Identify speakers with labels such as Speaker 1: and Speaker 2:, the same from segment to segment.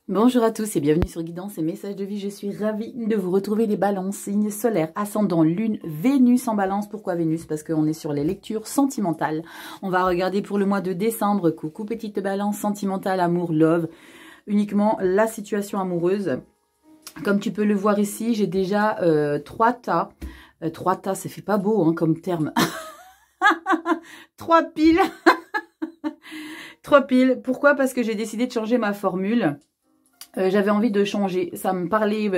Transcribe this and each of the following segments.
Speaker 1: Bonjour à tous et bienvenue sur Guidance et Messages de Vie. Je suis ravie de vous retrouver les balances, signes solaires, ascendant, lune, Vénus en balance. Pourquoi Vénus? Parce qu'on est sur les lectures sentimentales. On va regarder pour le mois de décembre. Coucou petite balance, sentimentale, amour, love. Uniquement la situation amoureuse. Comme tu peux le voir ici, j'ai déjà 3 tas. 3 tas, ça fait pas beau hein, comme terme. 3 piles. 3 piles. Pourquoi? Parce que j'ai décidé de changer ma formule. J'avais envie de changer, ça me parlait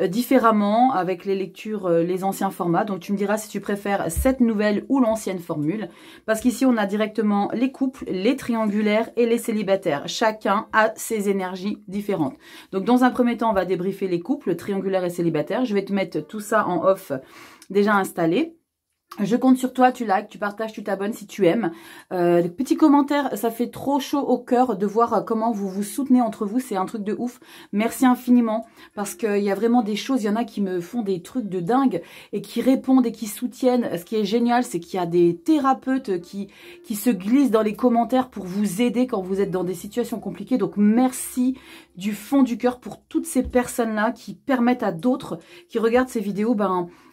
Speaker 1: différemment avec les lectures, les anciens formats. Donc tu me diras si tu préfères cette nouvelle ou l'ancienne formule. Parce qu'ici on a directement les couples, les triangulaires et les célibataires. Chacun a ses énergies différentes. Donc dans un premier temps on va débriefer les couples, triangulaires et célibataires. Je vais te mettre tout ça en off déjà installé. Je compte sur toi, tu likes, tu partages, tu t'abonnes si tu aimes. Les petits commentaires, ça fait trop chaud au cœur de voir comment vous vous soutenez entre vous. C'est un truc de ouf. Merci infiniment parce qu'il y a vraiment des choses. Il y en a qui me font des trucs de dingue et qui répondent et qui soutiennent. Ce qui est génial, c'est qu'il y a des thérapeutes qui se glissent dans les commentaires pour vous aider quand vous êtes dans des situations compliquées. Donc merci du fond du cœur pour toutes ces personnes-là qui permettent à d'autres qui regardent ces vidéos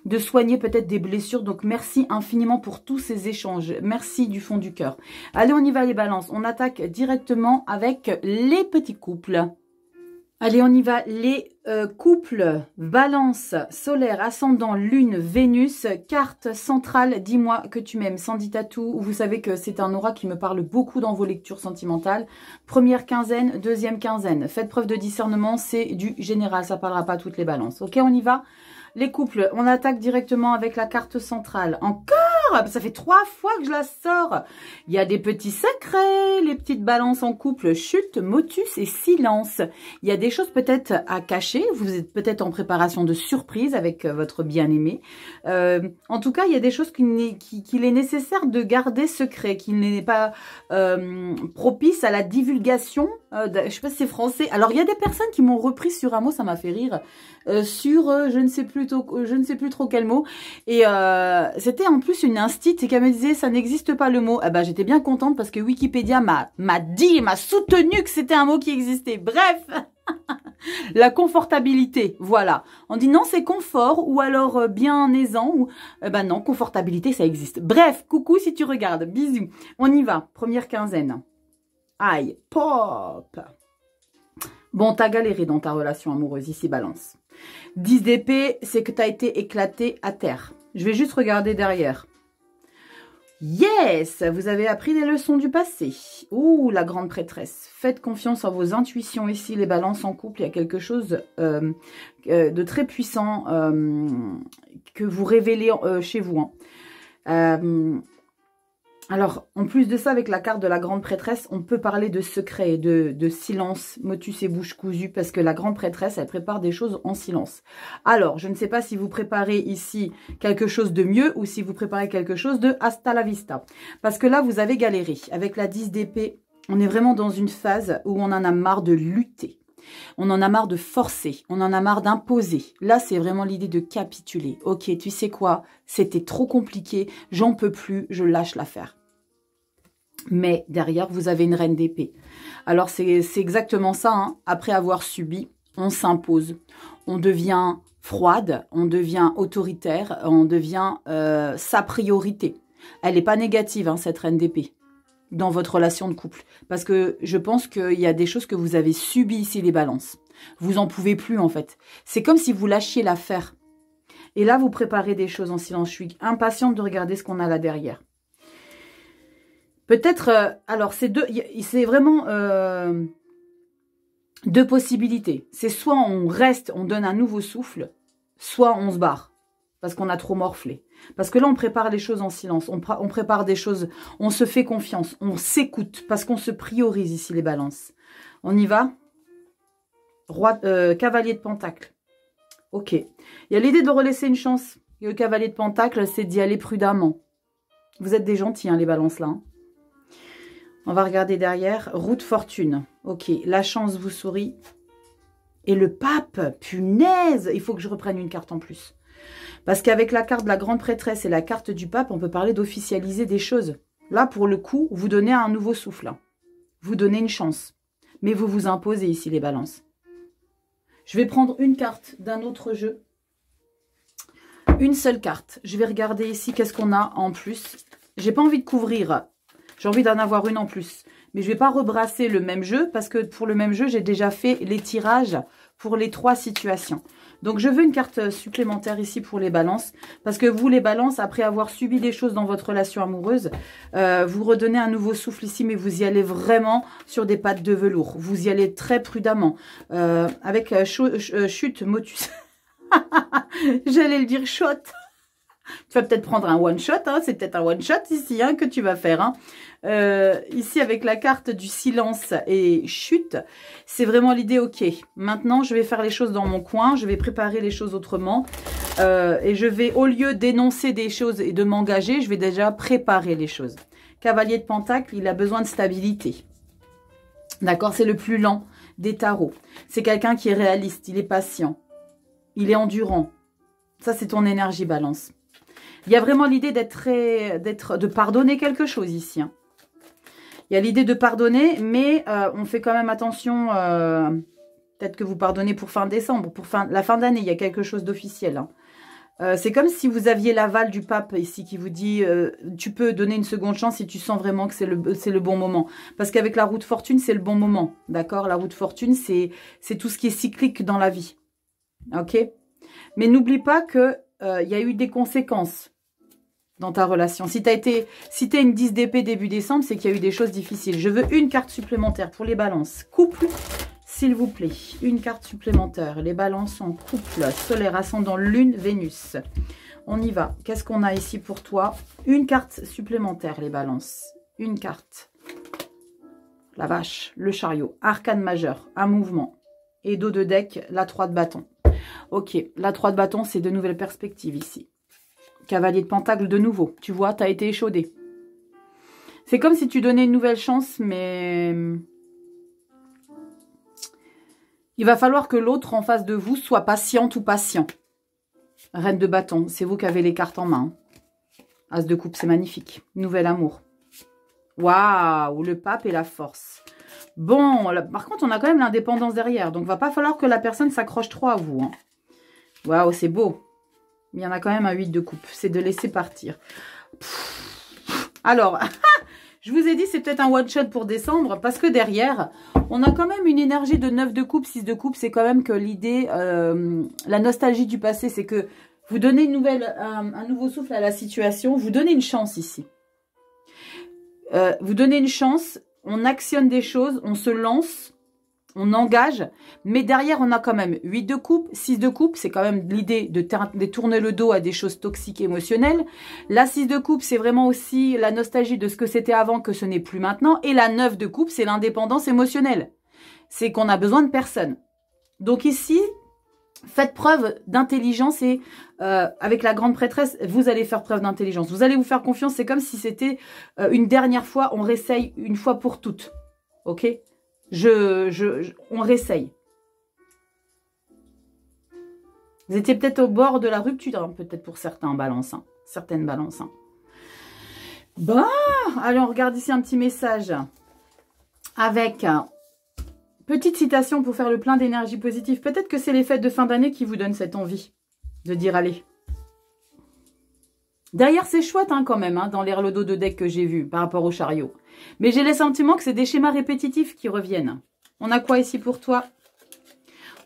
Speaker 1: de soigner peut-être des blessures. Donc merci infiniment pour tous ces échanges. Merci du fond du cœur. Allez, on y va les balances. On attaque directement avec les petits couples. Allez, on y va. Les couples, balance, solaire, ascendant, lune, Vénus, carte centrale, dis-moi que tu m'aimes, Sandy Tatou. Vous savez que c'est un aura qui me parle beaucoup dans vos lectures sentimentales. Première quinzaine, deuxième quinzaine. Faites preuve de discernement, c'est du général, ça parlera pas à toutes les balances. Ok, on y va. Les couples, on attaque directement avec la carte centrale. Encore? Ça fait 3 fois que je la sors. Il y a des petits secrets, les petites balances en couple, chute, motus et silence. Il y a des choses peut-être à cacher. Vous êtes peut-être en préparation de surprise avec votre bien-aimé. En tout cas, il y a des choses qu'il est nécessaire de garder secret, qu'il n'est pas propice à la divulgation. Je sais pas si c'est français. Alors, il y a des personnes qui m'ont repris sur un mot, ça m'a fait rire. Je ne sais plus trop quel mot. Et c'était en plus une instite et qu'elle me disait ça n'existe pas le mot. Eh ben, j'étais bien contente parce que Wikipédia m'a dit, m'a soutenu que c'était un mot qui existait. Bref, la confortabilité, voilà. On dit non, c'est confort ou alors bien aisant ou ben non, confortabilité, ça existe. Bref, coucou si tu regardes, bisous. On y va, première quinzaine. Aïe, pop. Bon, t'as galéré dans ta relation amoureuse, ici balance. 10 d'épée, c'est que t'as été éclaté à terre. Je vais juste regarder derrière. Yes, vous avez appris des leçons du passé. Ouh, la grande prêtresse. Faites confiance en vos intuitions ici, les balances en couple. Il y a quelque chose de très puissant que vous révélez chez vous. Alors, en plus de ça, avec la carte de la grande prêtresse, on peut parler de secret, de silence, motus et bouche cousue, parce que la grande prêtresse, elle prépare des choses en silence. Alors, je ne sais pas si vous préparez ici quelque chose de mieux ou si vous préparez quelque chose de hasta la vista. Parce que là, vous avez galéré. Avec la 10 d'épée, on est vraiment dans une phase où on en a marre de lutter. On en a marre de forcer, on en a marre d'imposer. Là, c'est vraiment l'idée de capituler. Ok, tu sais quoi? C'était trop compliqué, j'en peux plus, je lâche l'affaire. Mais derrière, vous avez une reine d'épée. Alors, c'est exactement ça. Hein. Après avoir subi, on s'impose. On devient froide, on devient autoritaire, on devient sa priorité. Elle n'est pas négative, hein, cette reine d'épée, dans votre relation de couple. Parce que je pense qu'il y a des choses que vous avez subies ici, les balances. Vous en pouvez plus, en fait. C'est comme si vous lâchiez l'affaire. Et là, vous préparez des choses en silence. Je suis impatiente de regarder ce qu'on a là derrière. Peut-être, alors, c'est vraiment deux possibilités. C'est soit on reste, on donne un nouveau souffle, soit on se barre. Parce qu'on a trop morflé. Parce que là, on prépare les choses en silence. On prépare des choses, on se fait confiance, on s'écoute. Parce qu'on se priorise ici, les balances. On y va? Cavalier de Pentacle. Ok. Il y a l'idée de relaisser une chance. Et le cavalier de Pentacle, c'est d'y aller prudemment. Vous êtes des gentils, hein, les balances, là. Hein. On va regarder derrière. Roue de fortune. Ok. La chance vous sourit. Et le pape, punaise! Il faut que je reprenne une carte en plus. Parce qu'avec la carte de la grande prêtresse et la carte du pape, on peut parler d'officialiser des choses. Là, pour le coup, vous donnez un nouveau souffle. Vous donnez une chance. mais vous vous imposez ici les balances. Je vais prendre une carte d'un autre jeu. Une seule carte. Je vais regarder ici qu'est-ce qu'on a en plus. J'ai pas envie de couvrir. J'ai envie d'en avoir une en plus. Mais je vais pas rebrasser le même jeu parce que pour le même jeu, j'ai déjà fait les tirages pour les 3 situations. Donc, je veux une carte supplémentaire ici pour les balances. Parce que vous, les balances, après avoir subi des choses dans votre relation amoureuse, vous redonnez un nouveau souffle ici, mais vous y allez vraiment sur des pattes de velours. Vous y allez très prudemment. Avec chute, motus. J'allais le dire shot. Tu vas peut-être prendre un one shot, hein, c'est peut-être un one shot ici hein, que tu vas faire. Hein. Ici avec la carte du silence et chute, c'est vraiment l'idée, ok, maintenant je vais faire les choses dans mon coin, je vais préparer les choses autrement et je vais, au lieu d'énoncer des choses et de m'engager, je vais déjà préparer les choses. Cavalier de Pentacle, il a besoin de stabilité. D'accord, c'est le plus lent des tarots. C'est quelqu'un qui est réaliste, il est patient, il est endurant. Ça, c'est ton énergie, Balance. Il y a vraiment l'idée de pardonner quelque chose ici. Hein. Il y a l'idée de pardonner, mais on fait quand même attention. Peut-être que vous pardonnez pour fin décembre, pour la fin d'année. Il y a quelque chose d'officiel. Hein. C'est comme si vous aviez l'aval du pape ici qui vous dit tu peux donner une seconde chance si tu sens vraiment que c'est le bon moment. Parce qu'avec la roue de fortune, c'est le bon moment. D'accord? La roue de fortune, c'est tout ce qui est cyclique dans la vie. Ok? Mais n'oublie pas que il y a eu des conséquences dans ta relation. Si tu es une 10 d'épée début décembre, c'est qu'il y a eu des choses difficiles. Je veux une carte supplémentaire pour les balances. Couple, s'il vous plaît. Une carte supplémentaire. Les balances en couple. Solaire, ascendant, lune, Vénus. On y va. Qu'est-ce qu'on a ici pour toi? Une carte supplémentaire, les balances. Une carte. La vache, le chariot. Arcane majeur, un mouvement. Et dos de deck, la 3 de bâton. Ok, la 3 de bâton, c'est de nouvelles perspectives ici. Cavalier de Pentacle de nouveau. Tu vois, tu as été échaudé. C'est comme si tu donnais une nouvelle chance, mais il va falloir que l'autre en face de vous soit patiente ou patient. Reine de bâton, c'est vous qui avez les cartes en main. As de coupe, c'est magnifique. Nouvel amour. Waouh, le pape et la force. Bon, là, par contre, on a quand même l'indépendance derrière. Donc, il va pas falloir que la personne s'accroche trop à vous. Hein. Waouh, c'est beau. Il y en a quand même un 8 de coupe. C'est de laisser partir. Alors, je vous ai dit, c'est peut-être un one-shot pour décembre. Parce que derrière, on a quand même une énergie de 9 de coupe, 6 de coupe. C'est quand même que l'idée, la nostalgie du passé, c'est que vous donnez un nouveau souffle à la situation. Vous donnez une chance ici. Vous donnez une chance. On actionne des choses, on se lance, on engage, mais derrière, on a quand même 8 de coupe, 6 de coupe, c'est quand même l'idée de tourner le dos à des choses toxiques émotionnelles. La 6 de coupe, c'est vraiment aussi la nostalgie de ce que c'était avant, que ce n'est plus maintenant. Et la 9 de coupe, c'est l'indépendance émotionnelle. C'est qu'on a besoin de personne. Donc ici, faites preuve d'intelligence et avec la grande prêtresse, vous allez faire preuve d'intelligence. Vous allez vous faire confiance. C'est comme si c'était une dernière fois. On réessaye une fois pour toutes. Ok? On réessaye. Vous étiez peut-être au bord de la rupture, hein, peut-être pour certains balances. Hein, certaines balances. Hein. Bon, allez, on regarde ici un petit message avec... petite citation pour faire le plein d'énergie positive. Peut-être que c'est les fêtes de fin d'année qui vous donnent cette envie de dire allez. Derrière, c'est chouette hein, quand même, hein, dans les reloads de deck que j'ai vus par rapport au chariot. Mais j'ai le sentiment que c'est des schémas répétitifs qui reviennent. On a quoi ici pour toi?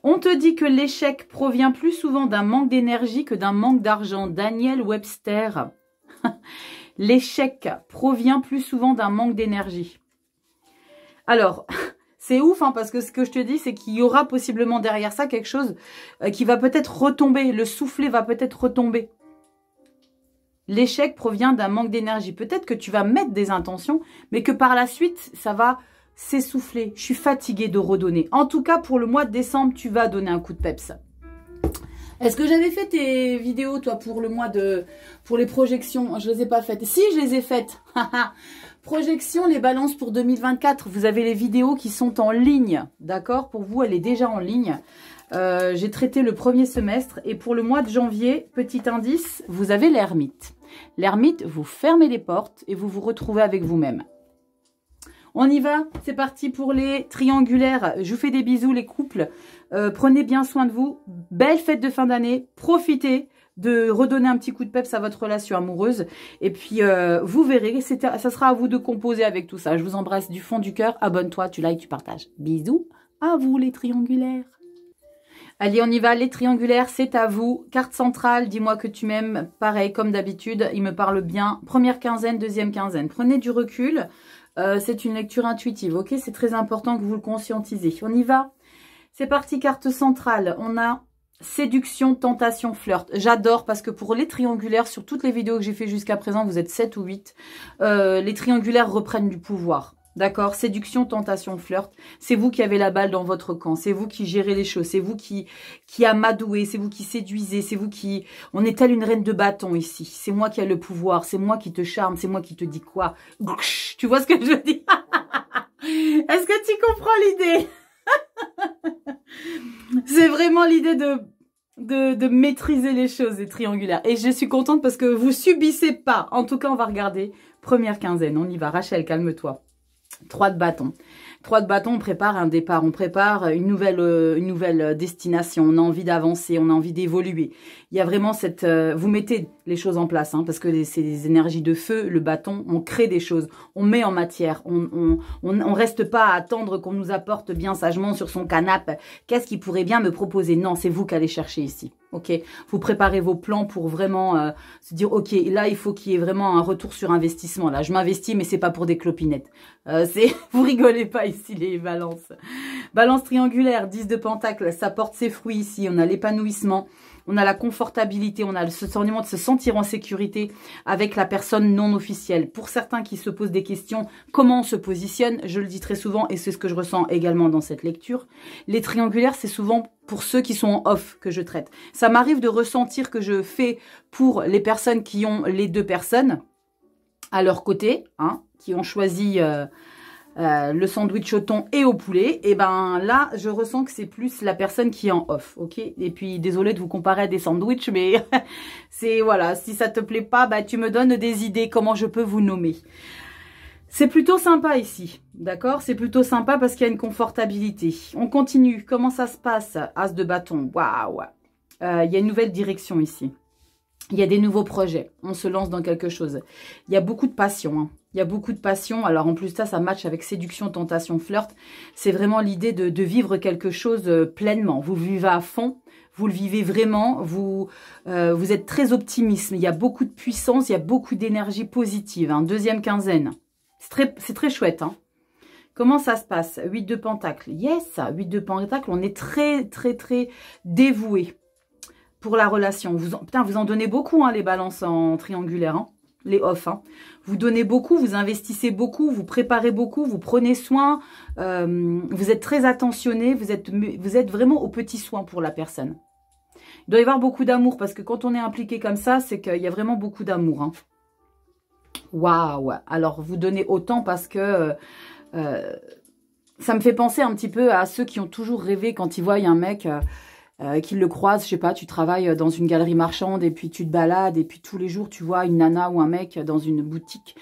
Speaker 1: On te dit que l'échec provient plus souvent d'un manque d'énergie que d'un manque d'argent. Daniel Webster. L'échec provient plus souvent d'un manque d'énergie. Alors... c'est ouf, hein, parce que ce que je te dis, c'est qu'il y aura possiblement derrière ça quelque chose qui va peut-être retomber. Le soufflet va peut-être retomber. L'échec provient d'un manque d'énergie. Peut-être que tu vas mettre des intentions, mais que par la suite, ça va s'essouffler. Je suis fatiguée de redonner. En tout cas, pour le mois de décembre, tu vas donner un coup de peps. Est-ce que j'avais fait tes vidéos, toi, pour le mois de... pour les projections? Je les ai pas faites. Si, je les ai faites. Projection, les balances pour 2024. Vous avez les vidéos qui sont en ligne. D'accord? Pour vous, elle est déjà en ligne. J'ai traité le premier semestre. Et pour le mois de janvier, petit indice, vous avez l'ermite. L'ermite, vous fermez les portes et vous vous retrouvez avec vous-même. On y va, c'est parti pour les triangulaires. Je vous fais des bisous les couples. Prenez bien soin de vous. Belle fête de fin d'année. Profitez de redonner un petit coup de peps à votre relation amoureuse. Et puis, vous verrez, ça sera à vous de composer avec tout ça. Je vous embrasse du fond du cœur. Abonne-toi, tu likes, tu partages. Bisous à vous les triangulaires. Allez, on y va. Les triangulaires, c'est à vous. Carte centrale, dis-moi que tu m'aimes. Pareil, comme d'habitude, il me parle bien. Première quinzaine, deuxième quinzaine. Prenez du recul. C'est une lecture intuitive, ok? C'est très important que vous le conscientisez. On y va. C'est parti, carte centrale. On a séduction, tentation, flirt. J'adore parce que pour les triangulaires, sur toutes les vidéos que j'ai fait jusqu'à présent, vous êtes 7 ou 8, les triangulaires reprennent du pouvoir. D'accord? Séduction, tentation, flirt. C'est vous qui avez la balle dans votre camp. C'est vous qui gérez les choses. C'est vous qui amadouez. C'est vous qui séduisez. C'est vous qui... On est telle une reine de bâton ici. C'est moi qui ai le pouvoir. C'est moi qui te charme. C'est moi qui te dis quoi? Tu vois ce que je veux dire? Est-ce que tu comprends l'idée? C'est vraiment l'idée de maîtriser les choses, les triangulaires. Et je suis contente parce que vous subissez pas. En tout cas, on va regarder première quinzaine. On y va. Rachel, calme-toi. 3 de bâton. 3 de bâton, on prépare un départ, on prépare une nouvelle destination. On a envie d'avancer, on a envie d'évoluer. Il y a vraiment cette... vous mettez les choses en place, hein, parce que c'est des énergies de feu, le bâton, on crée des choses, on met en matière, on reste pas à attendre qu'on nous apporte bien sagement sur son canapé. Qu'est-ce qui pourrait bien me proposer? Non, c'est vous qui allez chercher ici. Ok, vous préparez vos plans pour vraiment se dire, ok, là, il faut qu'il y ait vraiment un retour sur investissement. Là, je m'investis, mais c'est pas pour des clopinettes. Vous rigolez pas ici, les balances. Balance triangulaire, 10 de pentacle, ça porte ses fruits ici. On a l'épanouissement, on a la confortabilité, on a le sentiment de se sentir en sécurité avec la personne non officielle. Pour certains qui se posent des questions, comment on se positionne? Je le dis très souvent et c'est ce que je ressens également dans cette lecture. Les triangulaires, c'est souvent pour ceux qui sont en off que je traite. Ça m'arrive de ressentir que je fais pour les personnes qui ont les 2 personnes à leur côté, hein, qui ont choisi le sandwich au thon et au poulet. Et ben là, je ressens que c'est plus la personne qui est en off, ok? Et puis, désolée de vous comparer à des sandwichs, mais c'est, voilà, si ça te plaît pas, bah, tu me donnes des idées, comment je peux vous nommer. C'est plutôt sympa ici, d'accord? C'est plutôt sympa parce qu'il y a une confortabilité. On continue. Comment ça se passe? As de bâton. Waouh! Il y a une nouvelle direction ici. Il y a des nouveaux projets. On se lance dans quelque chose. Il y a beaucoup de passion. Hein. Il y a beaucoup de passion. Alors, en plus, ça match avec séduction, tentation, flirt. C'est vraiment l'idée de vivre quelque chose pleinement. Vous vivez à fond. Vous le vivez vraiment. Vous êtes très optimiste. Il y a beaucoup de puissance. Il y a beaucoup d'énergie positive. Hein. Deuxième quinzaine. C'est très chouette, hein. Comment ça se passe? 8 de pentacle. Yes, 8 de pentacle, on est très, très, très dévoué pour la relation. Putain, vous en donnez beaucoup, hein, les balances en triangulaire, hein, les off. Hein. Vous donnez beaucoup, vous investissez beaucoup, vous préparez beaucoup, vous prenez soin. Vous êtes très attentionné, vous êtes vraiment au petit soin pour la personne. Il doit y avoir beaucoup d'amour parce que quand on est impliqué comme ça, c'est qu'il y a vraiment beaucoup d'amour, hein. Waouh! Alors, vous donnez autant parce que ça me fait penser un petit peu à ceux qui ont toujours rêvé quand ils voient un mec qui le croise, je sais pas, tu travailles dans une galerie marchande et puis tu te balades et puis tous les jours tu vois une nana ou un mec dans une boutique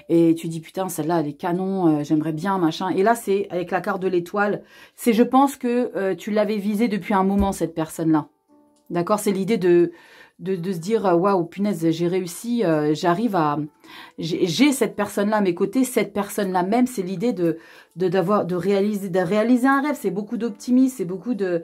Speaker 1: et tu dis putain celle-là elle est canon, j'aimerais bien machin. Et là c'est avec la carte de l'étoile, c'est je pense que tu l'avais visé depuis un moment cette personne-là. D'accord? C'est l'idée de se dire waouh punaise j'ai réussi, j'arrive à j'ai cette personne là à mes côtés, cette personne là même, c'est l'idée de réaliser un rêve. C'est beaucoup d'optimisme, c'est beaucoup de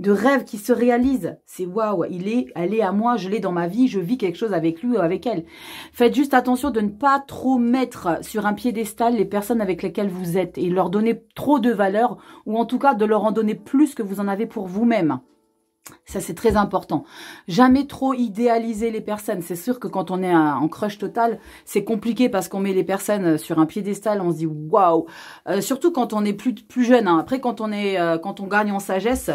Speaker 1: rêves qui se réalisent. C'est waouh, elle est à moi, je l'ai dans ma vie, je vis quelque chose avec lui ou avec elle. Faites juste attention de ne pas trop mettre sur un piédestal les personnes avec lesquelles vous êtes et leur donner trop de valeur ou en tout cas de leur en donner plus que vous en avez pour vous-même. Ça, c'est très important. Jamais trop idéaliser les personnes. C'est sûr que quand on est en crush total, c'est compliqué parce qu'on met les personnes sur un piédestal, on se dit waouh. Surtout quand on est plus jeune. Hein. Après, quand on gagne en sagesse,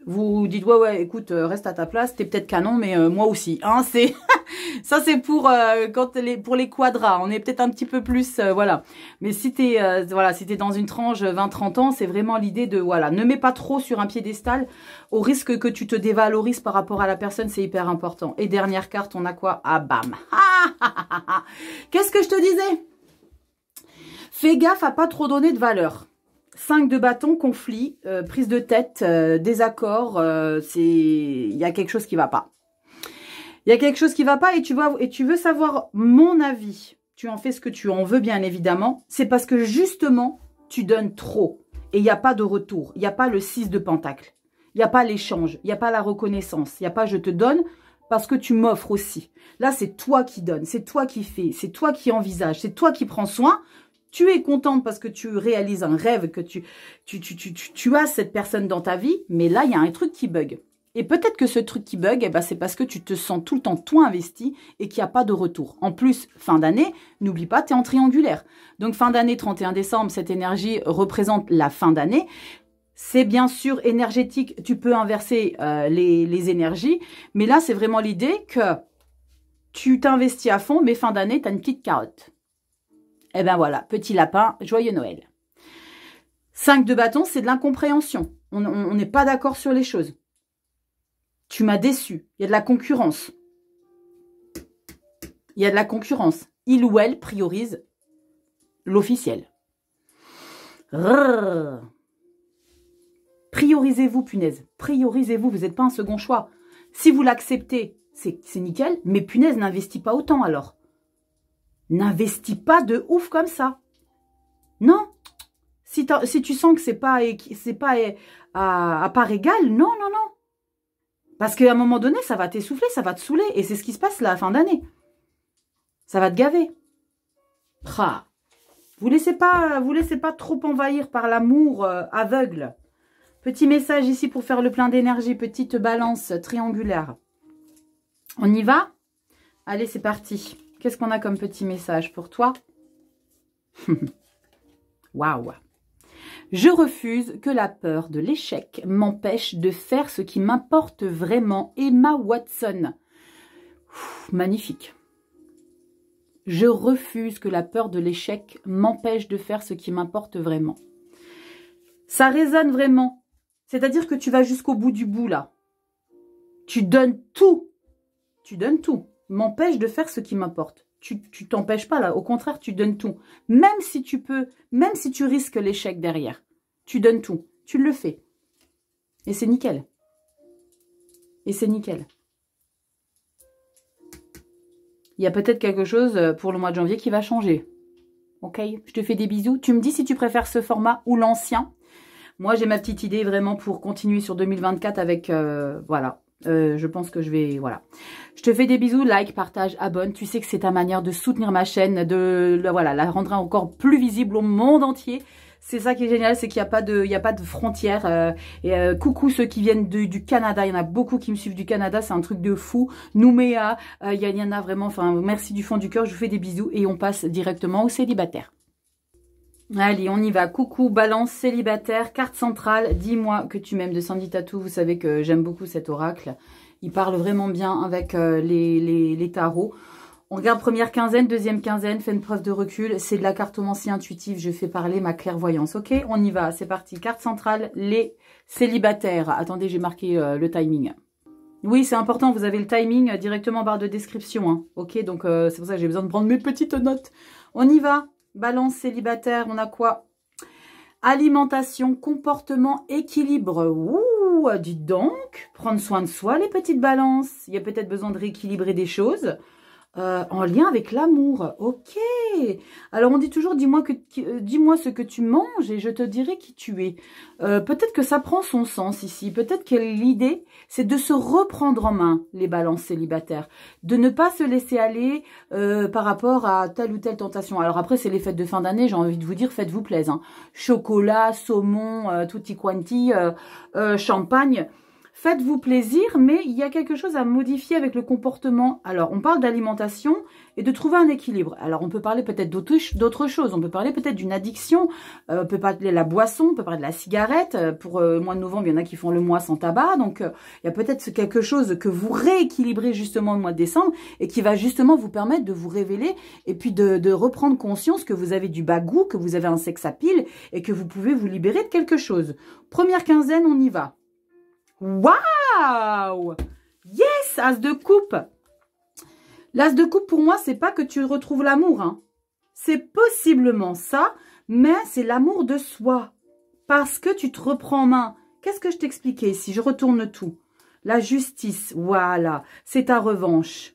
Speaker 1: vous dites ouais, écoute, reste à ta place. T'es peut-être canon, mais moi aussi. Hein, c'est ça, c'est pour pour les quadras. On est peut-être un petit peu plus, voilà. Mais si t'es si t'es dans une tranche 20-30 ans, c'est vraiment l'idée de voilà, ne mets pas trop sur un piédestal au risque que tu te dévalorises par rapport à la personne. C'est hyper important. Et dernière carte, on a quoi? Ah bam. Qu'est-ce que je te disais? Fais gaffe à pas trop donner de valeur. 5 de bâton, conflit, prise de tête, désaccord, il y a quelque chose qui va pas. Il y a quelque chose qui va pas et tu veux savoir mon avis. Tu en fais ce que tu en veux, bien évidemment. C'est parce que justement, tu donnes trop. Et il n'y a pas de retour. Il n'y a pas le 6 de pentacle. Il n'y a pas l'échange. Il n'y a pas la reconnaissance. Il n'y a pas je te donne parce que tu m'offres aussi. Là, c'est toi qui donnes. C'est toi qui fais. C'est toi qui envisage. C'est toi qui prends soin. Tu es contente parce que tu réalises un rêve, que tu as cette personne dans ta vie. Mais là, il y a un truc qui bug. Et peut-être que ce truc qui bug, eh ben, c'est parce que tu te sens tout le temps toi investi et qu'il n'y a pas de retour. En plus, fin d'année, n'oublie pas, tu es en triangulaire. Donc, fin d'année, 31 décembre, cette énergie représente la fin d'année. C'est bien sûr énergétique, tu peux inverser les énergies. Mais là, c'est vraiment l'idée que tu t'investis à fond, mais fin d'année, tu as une petite carotte. Eh ben voilà, petit lapin, joyeux Noël. 5 de bâton, c'est de l'incompréhension. On n'est pas d'accord sur les choses. Tu m'as déçu. Il y a de la concurrence. Il y a de la concurrence. Il ou elle priorise l'officiel. Priorisez-vous, punaise. Priorisez-vous. Vous n'êtes pas un second choix. Si vous l'acceptez, c'est nickel. Mais punaise, n'investis pas autant alors. N'investis pas de ouf comme ça. Non. Si tu sens que c'est pas à part égale, non, non, non. Parce qu'à un moment donné, ça va t'essouffler, ça va te saouler. Et c'est ce qui se passe là, à la fin d'année. Ça va te gaver. Vous laissez pas trop envahir par l'amour aveugle. Petit message ici pour faire le plein d'énergie. Petite balance triangulaire. On y va? Allez, c'est parti. Qu'est-ce qu'on a comme petit message pour toi? Waouh! Je refuse que la peur de l'échec m'empêche de faire ce qui m'importe vraiment. Emma Watson. Magnifique. Je refuse que la peur de l'échec m'empêche de faire ce qui m'importe vraiment. Ça résonne vraiment. C'est-à-dire que tu vas jusqu'au bout du bout, là. Tu donnes tout. Tu donnes tout. M'empêche de faire ce qui m'importe. Tu t'empêches pas, là. Au contraire, tu donnes tout. Même si tu peux, même si tu risques l'échec derrière. Tu donnes tout. Tu le fais. Et c'est nickel. Et c'est nickel. Il y a peut-être quelque chose pour le mois de janvier qui va changer. Ok? Je te fais des bisous. Tu me dis si tu préfères ce format ou l'ancien. Moi, j'ai ma petite idée vraiment pour continuer sur 2024 avec... voilà. Je pense que je vais... Voilà. Je te fais des bisous. Like, partage, abonne. Tu sais que c'est ta manière de soutenir ma chaîne, de voilà, la rendre encore plus visible au monde entier. C'est ça qui est génial, c'est qu'il n'y a pas de frontières. Coucou ceux qui viennent du Canada, il y en a beaucoup qui me suivent du Canada, c'est un truc de fou. Nouméa, il y en a vraiment, enfin merci du fond du cœur, je vous fais des bisous et on passe directement aux célibataires. Allez, on y va. Coucou, balance, célibataire, carte centrale, dis-moi que tu m'aimes de Sandy Tattoo. Vous savez que j'aime beaucoup cet oracle. Il parle vraiment bien avec les tarots. On regarde première quinzaine, deuxième quinzaine, fais une preuve de recul. C'est de la cartomancie intuitive, je fais parler ma clairvoyance. Ok, on y va, c'est parti. Carte centrale, les célibataires. Attendez, j'ai marqué le timing. Oui, c'est important, vous avez le timing directement en barre de description. Hein. Ok, donc c'est pour ça que j'ai besoin de prendre mes petites notes. On y va. Balance célibataire, on a quoi? Alimentation, comportement, équilibre. Ouh, dites donc. Prendre soin de soi, les petites balances. Il y a peut-être besoin de rééquilibrer des choses. En lien avec l'amour. Ok. Alors, on dit toujours, dis-moi ce que tu manges et je te dirai qui tu es. Peut-être que ça prend son sens ici. Peut-être que l'idée, c'est de se reprendre en main, les balances célibataires. De ne pas se laisser aller par rapport à telle ou telle tentation. Alors après, c'est les fêtes de fin d'année. J'ai envie de vous dire, faites-vous plaisir. Hein. Chocolat, saumon, tutti quanti, champagne. Faites-vous plaisir, mais il y a quelque chose à modifier avec le comportement. Alors, on parle d'alimentation et de trouver un équilibre. Alors, on peut parler peut-être d'autres choses. On peut parler peut-être d'une addiction. On peut parler de la boisson, on peut parler de la cigarette. Pour le mois de novembre, il y en a qui font le mois sans tabac. Donc, il y a peut-être quelque chose que vous rééquilibrez justement le mois de décembre et qui va justement vous permettre de vous révéler et puis de reprendre conscience que vous avez du bagou, que vous avez un sex appeal et que vous pouvez vous libérer de quelque chose. Première quinzaine, on y va. Waouh! Yes! As de coupe. L'as de coupe, pour moi, c'est pas que tu retrouves l'amour. Hein. C'est possiblement ça, Mais c'est l'amour de soi. Parce que tu te reprends en main. Qu'est-ce que je t'expliquais ici? Je retourne tout. La justice, voilà. C'est ta revanche.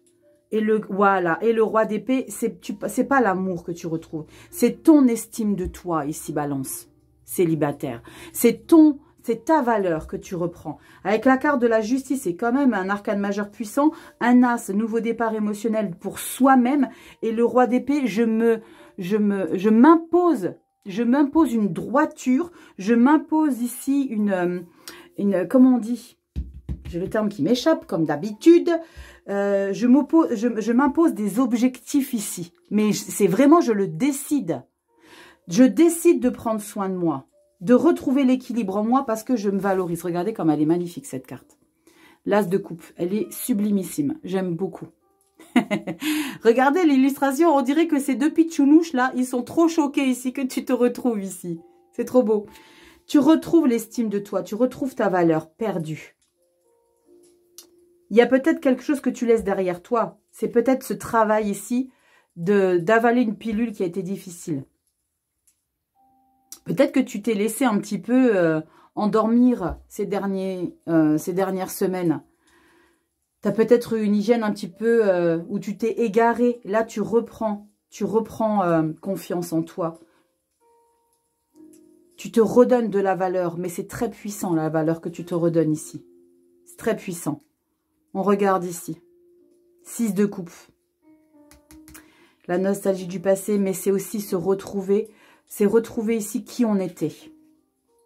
Speaker 1: Et le roi d'épée, c'est pas l'amour que tu retrouves. C'est ton estime de toi ici, balance. Célibataire. C'est ta valeur que tu reprends. Avec la carte de la justice, c'est quand même un arcane majeur puissant, un as, nouveau départ émotionnel pour soi-même. Et le roi d'épée, je m'impose une droiture, je m'impose ici une comment on dit? J'ai le terme qui m'échappe, comme d'habitude. Je m'impose des objectifs ici. Mais c'est vraiment, je le décide. Je décide de prendre soin de moi. De retrouver l'équilibre en moi parce que je me valorise. Regardez comme elle est magnifique, cette carte. L'as de coupe, elle est sublimissime. J'aime beaucoup. Regardez l'illustration, on dirait que ces deux pitchounouches là, ils sont trop choqués ici que tu te retrouves ici. C'est trop beau. Tu retrouves l'estime de toi, tu retrouves ta valeur perdue. Il y a peut-être quelque chose que tu laisses derrière toi. C'est peut-être ce travail ici d'avaler une pilule qui a été difficile. Peut-être que tu t'es laissé un petit peu endormir ces dernières semaines. Tu as peut-être eu une hygiène un petit peu où tu t'es égaré. Là, tu reprends confiance en toi. Tu te redonnes de la valeur, mais c'est très puissant la valeur que tu te redonnes ici. C'est très puissant. On regarde ici. 6 de coupe. La nostalgie du passé, mais c'est aussi se retrouver. C'est retrouver ici qui on était.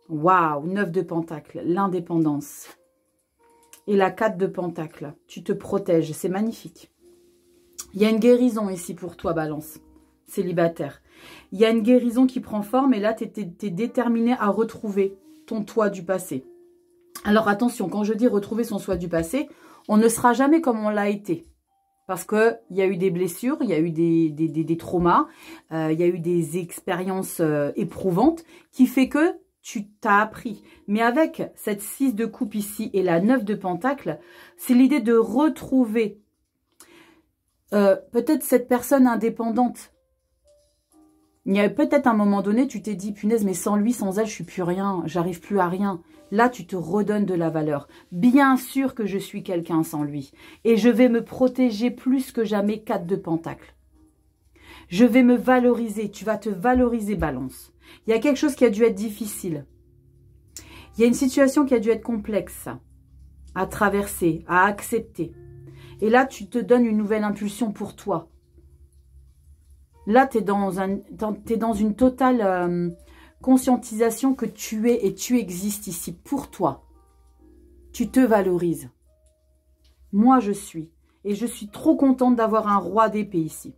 Speaker 1: Waouh, 9 de pentacle, l'indépendance. Et la 4 de pentacle, tu te protèges, c'est magnifique. Il y a une guérison ici pour toi, balance, célibataire. Il y a une guérison qui prend forme et là, tu es déterminé à retrouver ton toi du passé. Alors attention, quand je dis retrouver son soi du passé, on ne sera jamais comme on l'a été. Parce qu'il y a eu des blessures, il y a eu des traumas, il y a eu des expériences éprouvantes qui fait que tu t'as appris. Mais avec cette 6 de coupe ici et la 9 de pentacle, c'est l'idée de retrouver peut-être cette personne indépendante. Il y a peut-être un moment donné, tu t'es dit, punaise, mais sans lui, sans elle, je suis plus rien, j'arrive plus à rien. Là, tu te redonnes de la valeur. Bien sûr que je suis quelqu'un sans lui. Et je vais me protéger plus que jamais, 4 de pentacle. Je vais me valoriser. Tu vas te valoriser, balance. Il y a quelque chose qui a dû être difficile. Il y a une situation qui a dû être complexe à traverser, à accepter. Et là, tu te donnes une nouvelle impulsion pour toi. Là, tu es dans une totale conscientisation que tu es et tu existes ici pour toi. Tu te valorises. Moi, je suis. Et je suis trop contente d'avoir un roi d'épée ici.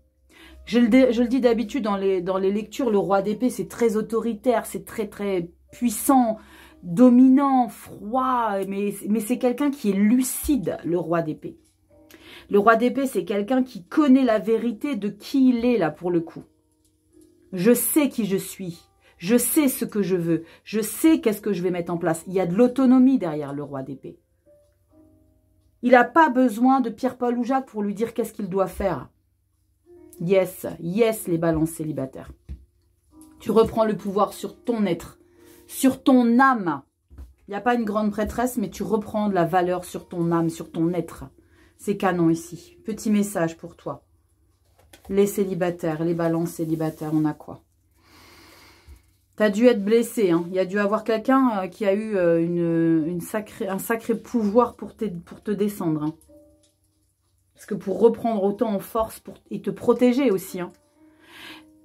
Speaker 1: Je le dis d'habitude dans les lectures, le roi d'épée, c'est très autoritaire, c'est très, très puissant, dominant, froid. Mais c'est quelqu'un qui est lucide, le roi d'épée. Le roi d'épée, c'est quelqu'un qui connaît la vérité de qui il est, là, pour le coup. Je sais qui je suis. Je sais ce que je veux. Je sais qu'est-ce que je vais mettre en place. Il y a de l'autonomie derrière le roi d'épée. Il n'a pas besoin de Pierre-Paul ou Jacques pour lui dire qu'est-ce qu'il doit faire. Yes, yes, les balances célibataires. Tu reprends le pouvoir sur ton être, sur ton âme. Il n'y a pas une grande prêtresse, mais tu reprends de la valeur sur ton âme, sur ton être. C'est canon ici. Petit message pour toi. Les célibataires, les balances célibataires, on a quoi? Tu as dû être blessé. Hein. Il y a dû avoir quelqu'un qui a eu un sacré pouvoir pour te descendre. Hein. Parce que pour reprendre autant en force et te protéger aussi. Hein.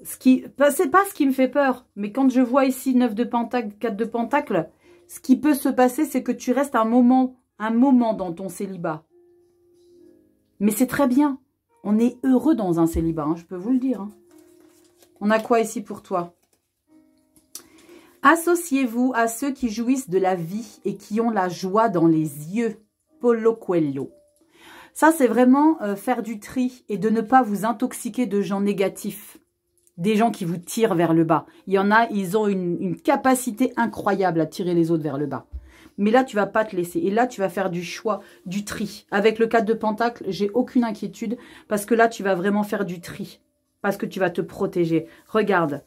Speaker 1: C'est pas ce qui me fait peur. Mais quand je vois ici 9 de pentacle, 4 de pentacle, ce qui peut se passer, c'est que tu restes un moment dans ton célibat. Mais c'est très bien. On est heureux dans un célibat, hein, je peux vous le dire. Hein. On a quoi ici pour toi? Associez-vous à ceux qui jouissent de la vie et qui ont la joie dans les yeux. Paulo Coelho. Ça, c'est vraiment faire du tri et de ne pas vous intoxiquer de gens négatifs. Des gens qui vous tirent vers le bas. Il y en a, ils ont une capacité incroyable à tirer les autres vers le bas. Mais là, tu vas pas te laisser. Et là, tu vas faire du choix, du tri. Avec le 4 de pentacle, j'ai aucune inquiétude. Parce que là, tu vas vraiment faire du tri. Parce que tu vas te protéger. Regarde.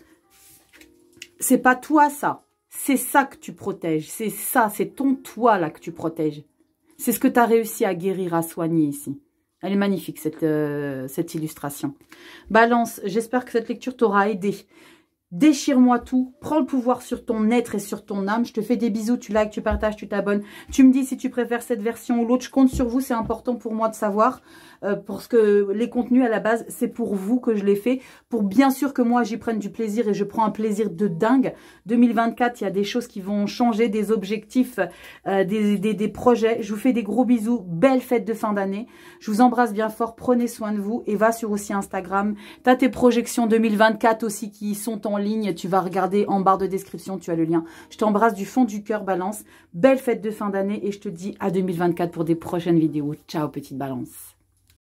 Speaker 1: c'est pas toi ça. C'est ça que tu protèges. C'est ça, c'est ton toi là que tu protèges. C'est ce que tu as réussi à guérir, à soigner ici. Elle est magnifique cette illustration. Balance, j'espère que cette lecture t'aura aidé. Déchire-moi tout, prends le pouvoir sur ton être et sur ton âme. Je te fais des bisous, tu likes, tu partages, tu t'abonnes. Tu me dis si tu préfères cette version ou l'autre. Je compte sur vous, c'est important pour moi de savoir. Parce que les contenus à la base, c'est pour vous que je les fais. Pour bien sûr que moi, j'y prenne du plaisir et je prends un plaisir de dingue. 2024, il y a des choses qui vont changer, des objectifs, des projets. Je vous fais des gros bisous. Belle fête de fin d'année. Je vous embrasse bien fort. Prenez soin de vous. Et va sur aussi Instagram. Tu as tes projections 2024 aussi qui sont en ligne. Tu vas regarder en barre de description. Tu as le lien. Je t'embrasse du fond du cœur, Balance. Belle fête de fin d'année. Et je te dis à 2024 pour des prochaines vidéos. Ciao, petite Balance.